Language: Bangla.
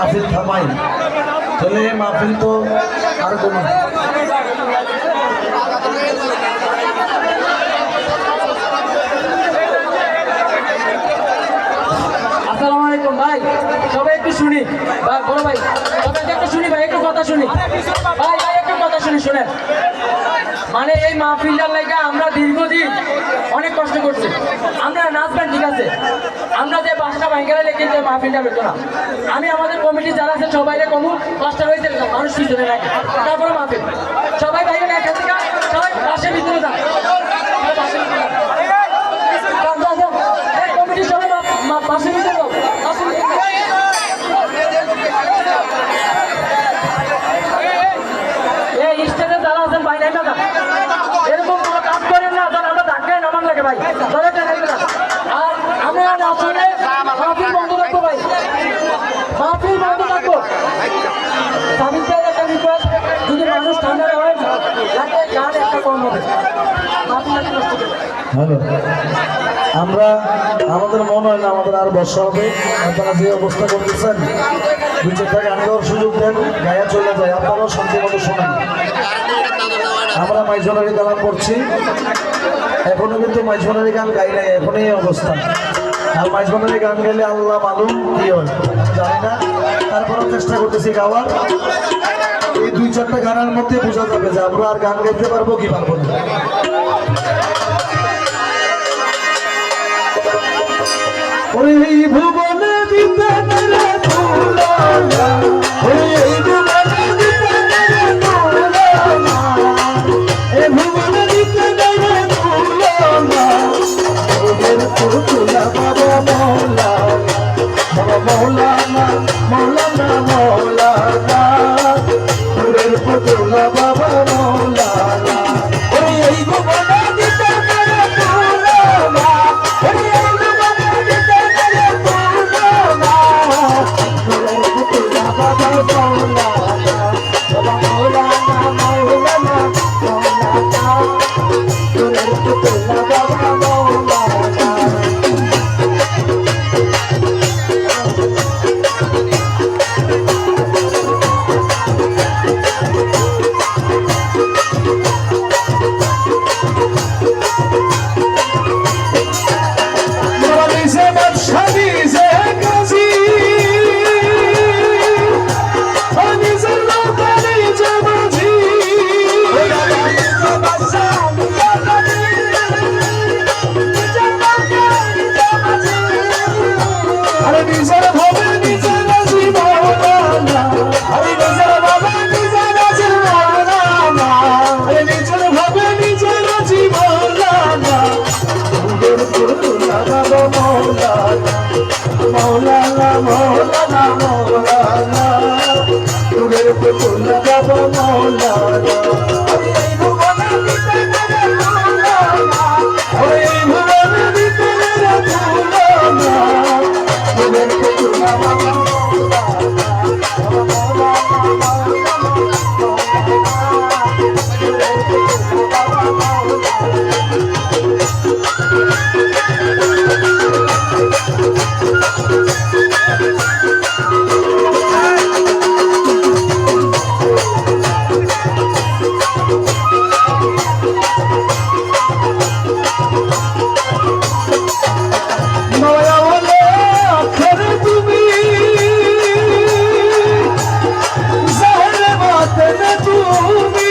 মাহফিল থামাই, তাহলে মাহফিল তো আর কোনো আসসালামু আলাইকুম ভাই, সবাই একটু শুনি ভাই, বড় ভাই সবাইকে একটু শুনি ভাই, একটু কথা শুনি ভাই, একটু কথা শুনি শুনেন। মানে এই মাহফিলটার লাইগা আমরা দীর্ঘদিন অনেক কষ্ট করছি। আমরা নাচবেন ঠিক আছে, আমরা যে 5টা ভাইগেরা লেগে যে মাহফিলটা হতো না, আমি আমাদের কমিটি যারা আছে সবাই কমু 5টা হয়েছে মানুষ পিছনে রাখে, তারপরে মাহফিল সবাই ভাইগেরা এখান থেকে সবাই পাশে ভিতরে যান, কমিটি সবাই পাশে ভিতরে যাও, স্টেজে যারা আছেন ভাই নাই না এরকম কোনো কাজ করেন না, আমরা ধাক্কায় নামান লাগে ভাই, আর আমরা আসলে মাহফিল বন্ধ রাখবো ভাই, মাহফিল বন্ধ রাখবো। সামিলদের একটা রিকোয়েস্ট, যদি মানুষ ঠান্ডা হয় যাতে গান একটা কম হবে, মাহফিল নষ্ট করে। হ্যালো, আমরা আমাদের মনে হয় না আমাদের আর বর্ষা হবে। আপনারা যে অবস্থা করতেছেন 2-4টা গান গাওয়ার সুযোগ দেন, গায়া চলে যায়, আপনারাও শান্তি মতো শোনেন। আমরা মাইজনারি গান করছি, এখনো কিন্তু মাইজনারি গান গাই নাই, এখনই এই অবস্থা। আর মাইজনারি গান গাইলে আল্লাহ মালুম কি হয় জানি না, তারপরেও চেষ্টা করতেছি গাওয়ার। এই 2-4টা গানের মধ্যে বোঝা যাবে যে আমরা আর গান গাইতে পারবো কি পারবো না। ওরে এই ভুবনে দিতে মেরে ফুলানা, ওরে এই ভুবনে দিতে মেরে ফুলানা, এই ভুবনে দিতে মেরে ফুলানা, ওদের পুতুলা বাবা মৌলানা, বাবা মৌলানা, মৌলানা মৌলানা, ওদের পুতুলা বাবা মৌলানা, ওরে এই ভুবনে দিতে মেরে ফুলানা, ওরে মৌলানা মৌলানা মৌলানা, তুরের পুতুল বাবা মৌলানা, এই ভুবনে দিতে মেরে ফুলানা, এই ভুবনে দিতে মেরে ফুলানা, তুরের পুতুল বাবা মৌলানা, মৌলানা মৌলানা তুরের পুতুল বাবা মৌলানা। তুমি